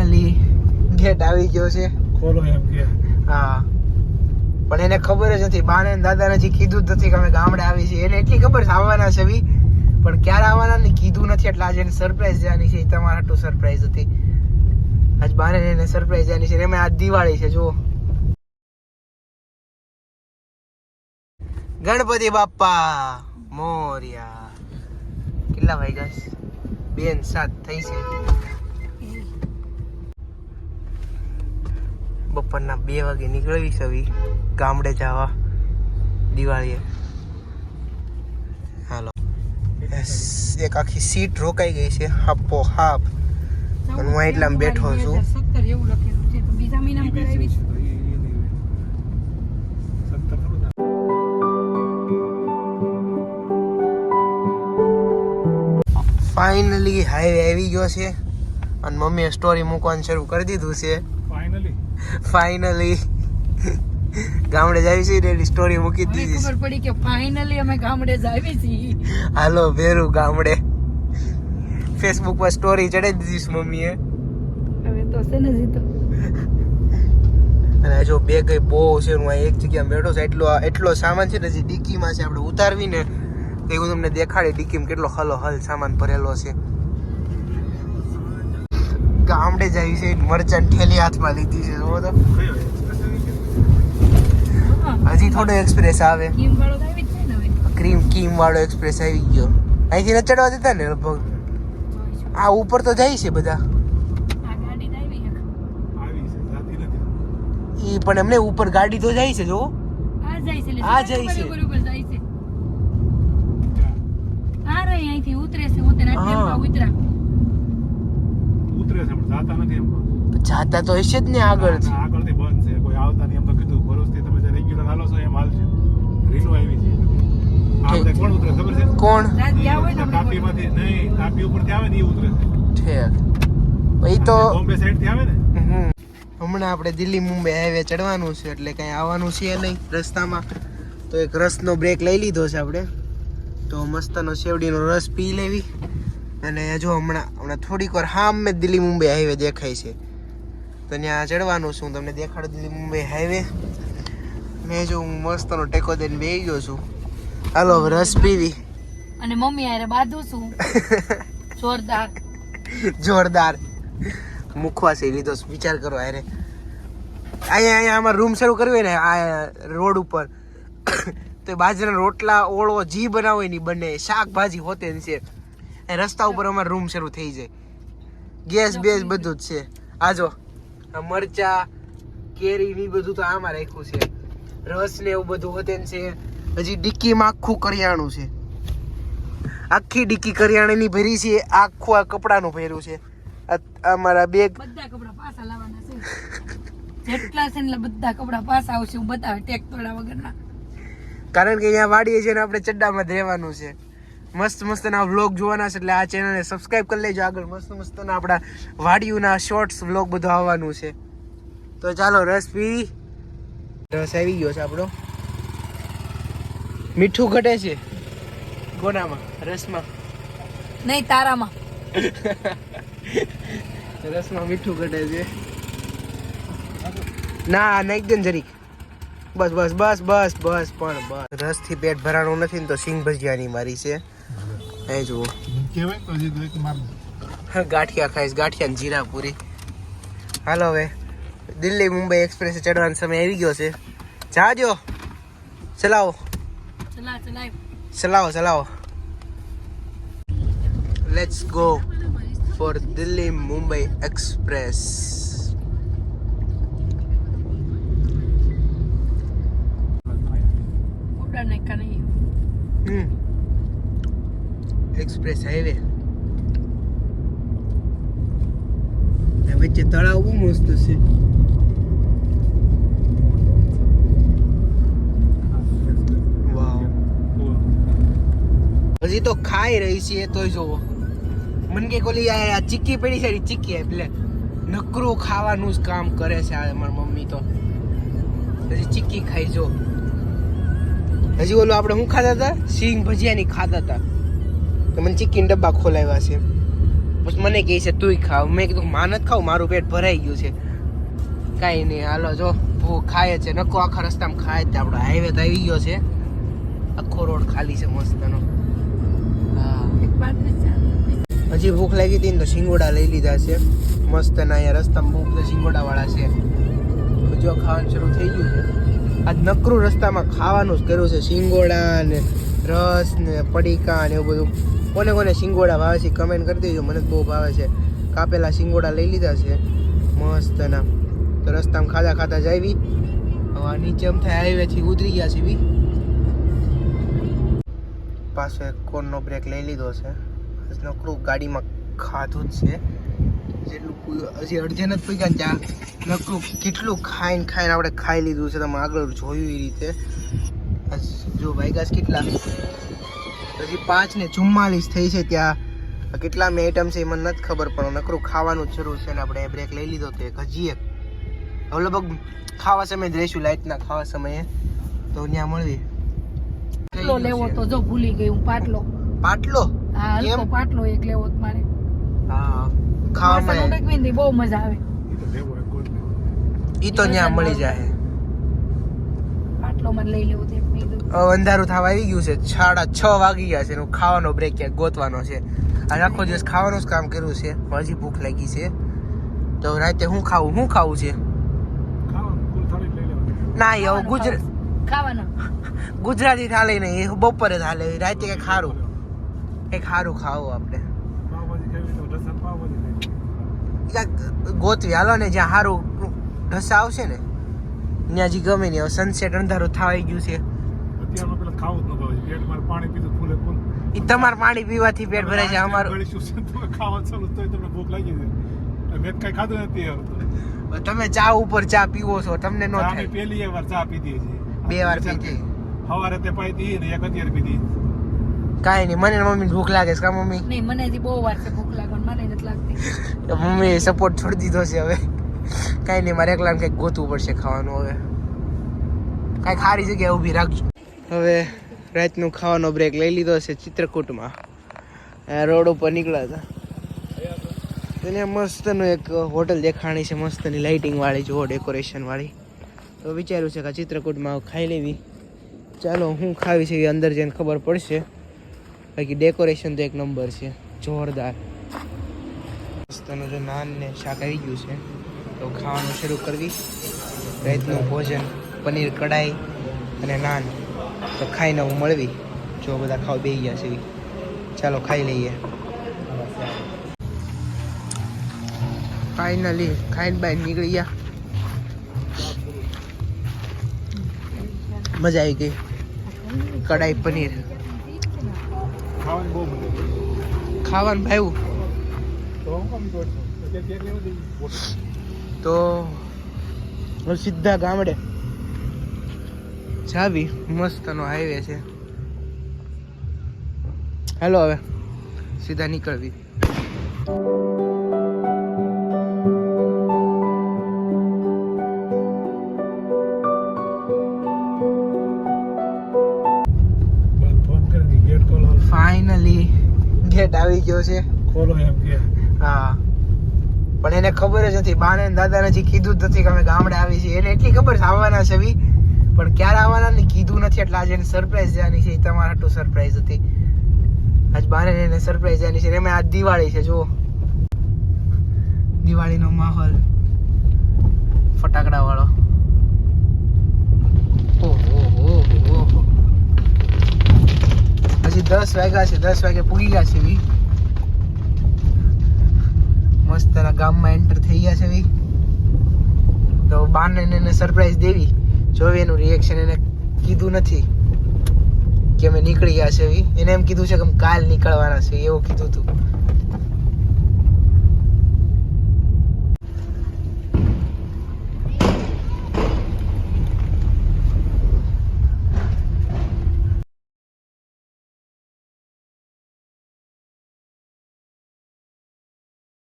Finally gate આવી ગયો છે. ખોલો એમ કે. હા, પણ એને ખબર જ નથી. બાને દાદાને હજી કીધું જ નથી કે અમે ગામડે આવી છીએ. એને એટલી ખબર છે આવવાના છે, પણ ક્યારે આવવાના ને કીધું નથી. એટલે આજે એને સરપ્રાઈઝ જવાની છે. તમારા હાટુ સરપ્રાઈઝ હતી. આજ બાને એને સરપ્રાઈઝ જવાની છે. એમાં આજ દિવાળી છે. જુઓ, ગણપતિ બાપ્પા મોર્યા. કેટલા વાગ્યા? 2:07 થઈ છે. બપોરના 2 વાગે નીકળવી છે ગામડે જવા દિવાળીએ. હાલો, એક આખી સીટ રોકાઈ ગઈ છે હાપો હાપ. પણ હું એટલામાં બેઠો છું. 17 એવું લખેલું છે. તો બીજા મહિનામાં કરાવી છે. ફાઇનલી હાઈવે આવી ગયો છે અને મમ્મીએ સ્ટોરી મૂકવાનું શરૂ કરી દીધું છે. ફાઇનલી ગામડે જ આવી છે ને સ્ટોરી મૂકી દીધી. ખબર પડી કે ફાઇનલી અમે ગામડે જ આવી છીએ. હાલો ભેરું ગામડે. ફેસબુક પર સ્ટોરી ચડાવી દીધી મમ્મીએ. હવે તો છે ને જીતો. અને જો બેગ બહુ છે. હું એક જગ્યાએ બેઠો છું. એટલો સામાન છે ને હજી ડિક્કીમાં છે. આપણે ઉતારવીને તો હું તમને દેખાડી ડિક્કીમાં કેટલો હલો હલ સામાન ભરેલો છે. ગામડે જ આવી છે. મરચાં ઠેલી હાથમાં લીધી છે. જો તો હજી થોડો એક્સપ્રેસ આવે. કીમ વાળો તો આવી જ છે ને હવે. કીમ વાળો એક્સપ્રેસ આવી ગયો. અહીંથી ન ચડવા દેતા ને લગભગ. આ ઉપર તો જાય છે બધા. આ ગાડી તો આવી છે. ઈ પણ એમને ઉપર ગાડી તો જાય છે. જો આ જાય છે. આ જાય છે. ઉપર જાય છે. આ રે અહીંથી ઉતરે છે. હોતે ના ટેમ્પા ઉતરા. ઉતરે છે પણ જાતા નથી એમ. જાતા તો હશે જ ને આગળ. આગળથી બંધ છે. કોઈ આવતા નહીં એમ તો કીધું. ભરોસથી તમે જે રેગ્યુલર હાલો છો એમ હાલજો. રીલો આવી છે. આ બધા કોણ ઉતરે ખબર છે? કોણ? રાત આવે ને તાપીમાંથી નહીં, તાપી ઉપરથી આવે ને એ ઉતરે છે. ઠેક. એ તો બોમ્બે સાઈડ થી આવે ને. હમણાં આપણે દિલ્હી મુંબઈ હાઈવે ચડવાનું છે એટલે કઈ આવવાનું છે નહીં રસ્તામાં. તો એક રસનો બ્રેક લઈ લીધો છે આપણે. તો મસ્તનો શેવડીનો રસ પી લેવી. અને જો હમણાં થોડીક વાર સામે દિલ્હી મુંબઈ હાઈવે દેખાય છે. તો ત્યાં ચડવાનું છું. તમને દેખાડું દિલ્હી મુંબઈ હાઈવે. મેં જો હું મસ્તનો ટેકો દઈને બેસી ગયો છું. હાલો હવે રસ પીવી. અને મમ્મી આરે બાંધું છું. જોરદાર મુખવાસી લીધો. વિચાર કરો અરે અહીંયા આમાં રૂમ શરૂ કરવી હોય ને આ રોડ ઉપર તો બાજરાના રોટલા ઓળો જી બનાવો ની બને. શાકભાજી હોતે છે. રસ્તા ઉપર અમારે રૂમ શરૂ થઈ જાય. ગેસ બેસ બધું જ છે. આજો આ મરચા કેરી ની બધું તો આમાં રાખ્યું છે. રસ ને એવું બધું હોતે છે. હજી ડિક્કીમાં આખું કરિયાણું છે. આખી ડિક્કી કરિયાણાની ભરી છે. આખું આ કપડાનું ભર્યું છે. અમારા બેગ બધા કપડા પાછા લાવવાના છે. જેટલા છે ને બધા કપડા પાછા આવશે. હું બતાવે ટેક તોડા વગરના. કારણ કે અહીંયા વાડીએ છે ને આપણે ચડ્ડામાં જ રહેવાનું છે. મસ્ત મસ્તના વ્લોગ જોવાના છે. એટલે આ ચેનલને સબસ્ક્રાઇબ કરી લેજો. આગળ મસ્ત મસ્તના આપણા વાડીઓના શોર્ટ્સ વ્લોગ બધું આવવાનું છે. તો ચાલો રસ પી. રસ આવી ગયો છે આપણો. મીઠું ઘટે છે કોનામાં? રસમાં નહીં, તારામાં. રસમાં મીઠું ઘટે છે. ના નાખ દે ને જરીક. બસ બસ બસ બસ બસ. પણ બસ રસથી પેટ ભરાણું નથી ને તો સિંગ ભજીયાની મારી છે. એ જુઓ ગાંઠિયા ખાઈશ. ગાંઠિયા ને જીરા પૂરી. હાલો હવે દિલ્હી મુંબઈ એક્સપ્રેસ ચડવાનો સમય આવી ગયો છે. જાજો ચલાવો ચલાવો. Let's go for Delhi Mumbai express. Express highway વચ્ચે તળાવ બહુ મસ્ત છે. હજી તો ખાઈ રહી છે. તોય જોવો મને કે કોલી આ ચીક્કી પડી છે. ચીક્કી એટલે નકરું ખાવાનું જ કામ કરે છે મારી મમ્મી તો. હજી ચીક્કી ખાઈ. જો હજી ઓલું આપણે શું ખાતા હતા? સિંગ ભજીયાની ખાતા હતા. તો મને ચીક્કી ડબ્બા ખોલાવ્યા છે. પછી મને મને કહે છે તુંય ખાવ. મેં કીધું માં નથી ખાવ, મારું પેટ ભરાઈ ગયું છે. કાંઈ નહીં, હાલો જો ભૂખ ખાય છે, નકો આખા રસ્તામાં ખાય જ. આપણો હાઈવે તો આવી ગયો છે, આખો રોડ ખાલી છે મસ્તનો. હા, એક વાત ને ચાલે. હજી ભૂખ લાગી હતી ને તો સિંગોડા લઈ લીધા છે મસ્તના. અહીંયા રસ્તામાં બહુ બધા સિંગોડા વાળા છે. તો જો ખાવાનું શરૂ થઈ ગયું છે. આજ નકરું રસ્તામાં ખાવાનું જ કર્યું છે, સિંગોડા ને રસ ને પડીકા ને એવું બધું. કોને કોને સિંગોડા ભાવે છે કમેન્ટ કરી દેજો, મને જ બહુ ભાવે છે. કાપેલા સિંગોડા લઈ લીધા છે મસ્તના. તો રસ્તામાં ખાધા ખાધા જાવી. હવે આ નીચે એમ થાય હાઈવેથી ઉતરી ગયા છે બી. પાછો એક કોર્નનો બ્રેક લઈ લીધો છે. નકરું ગાડીમાં ખાધું જ છે. જેટલું હજી અડધે નથી પીગા ને ત્યાં નકરું કેટલું ખાઈને આપણે ખાઈ લીધું છે. તમે આગળ જોયું એ રીતે. જો વાગ્યા કેટલા, હજી 5:44 થઈ છે. ત્યાં કેટલા મેં આઈટમ છે એ મને નથી ખબર, પણ નકરું ખાવાનું જ શરૂ છે. ને આપણે બ્રેક લઈ લીધો તો એક હજી એક. હવે લગભગ ખાવા સમયે જ રહીશું, લાઇટના ખાવા સમયે તો ત્યાં મળવી. પાટલો લેવો તો જો ભૂલી ગઈ હું. પાટલો હા, હલકો પાટલો એક લેવો તો મારે. હા, ખાવામાં બહુ મજા આવે. ઈ તો ત્યાં મળી જાય. પાટલો મને લઈ લેવો તો એક મેં કીધું. હવે અંધારું થવા આવી ગયું છે, 6:30 વાગી ગયા છે. ખાવાનો બ્રેક ક્યાંક ગોતવાનો છે. આ આખો દિવસ ખાવાનું જ કામ કર્યું છે, હજી ભૂખ લાગી છે. તો રાતે શું ખાવું છે? ના હવે ખાવાનો ગુજરાતી થાળી નહીં, બપોરે થાળે. રાતે કંઈક સારું ખાવું આપણે. ગોતવી હાલો ને, જ્યાં સારું ઢસા આવશે ને ત્યાં હજી ગમે નહીં. હવે સનસેટ અંધારું થવા આવી ગયું છે. એ તમારે પાણી પીવાથી પેટ ભરાય છે, અમારું તમે ચા ઉપર ચા પીવો છો, તમને નો થાય. પહેલી વાર ચા પીધી છે, 2 વાર પીધી. સવારે તે પાઈ ને એક અત્યારે પીધી. કાંઈ નહીં, મને મમ્મી ભૂખ લાગે છે. કા મમ્મી? નહીં, મને હજી બહુ વાર છે ભૂખ લાગવાની, મને નથી લાગતી. મમ્મી સપોર્ટ છોડી દીધો છે હવે. કાંઈ નહીં, મારે એકલાને કંઈક ગોતવું પડશે ખાવાનું. હવે કાંઈક સારી જગ્યાએ ઊભી રાખજો. હવે રાતનું ખાવાનો બ્રેક લઈ લીધો છે ચિત્રકૂટમાં. રોડ ઉપર નીકળ્યા હતા. એને મસ્તનું એક હોટલ દેખાણી છે, મસ્તની લાઇટિંગ વાળી, જો ડેકોરેશન વાળી. તો વિચાર્યું છે કે આ ચિત્રકૂટમાં ખાઈ લેવી. ચાલો, હું ખાવી છે એ અંદર જઈને ખબર પડશે. બાકી ડેકોરેશન તો એક નંબર છે, જોરદાર. મસ્તનું જો નાન ને શાક આવી ગયું છે, તો ખાવાનું શરૂ કરવી. રાતનું ભોજન, પનીર કઢાઈ અને નાન તો ખાઈને હું મળવી. જો બધા ખાવા બેસી ગયા છે. ચાલો ખાઈ લઈએ. ફાઇનલી ખાઈને બહાર નીકળી ગયા. મજા આવી ગઈ. કઢાઈ પનીર ખાવાનું ભાવ્યું. તો સીધા ગામડે જાવી. મસ્તનો હાઈવે છે. હાલો હવે સીધા નીકળવી. ફાઇનલી ગેટ આવી ગયો છે. ખોલો એમ કે. હા, પણ એને ખબર જ નથી. બાને ને દાદાને હજી કીધું જ નથી કે અમે ગામડે આવી છીએ. એને એટલી ખબર છે આવવાના છે બી, પણ ક્યારે આવવાના ને કીધું નથી. એટલે આજે એને સરપ્રાઈઝ જવાની છે. તમારા હાટુ સરપ્રાઈઝ હતી. આજ બાને એને સરપ્રાઈઝ જવાની છે. એમાં આજ દિવાળી છે. જો દિવાળીનો માહોલ, ફટાકડા વાળો. ઓહો, હજી 10 વાગ્યા છે. 10 વાગે પૂગી ગયા છે બી. મસ્તના ગામમાં એન્ટર થઈ ગયા છે બી. તો બાને એને સરપ્રાઈઝ દેવી. જોવી એનું રિએક્શન. એને કીધું નથી કે અમે નીકળી ગયા છે. એને એમ કીધું છે કે કાલ નીકળવાના છે, એવું કીધું હતું.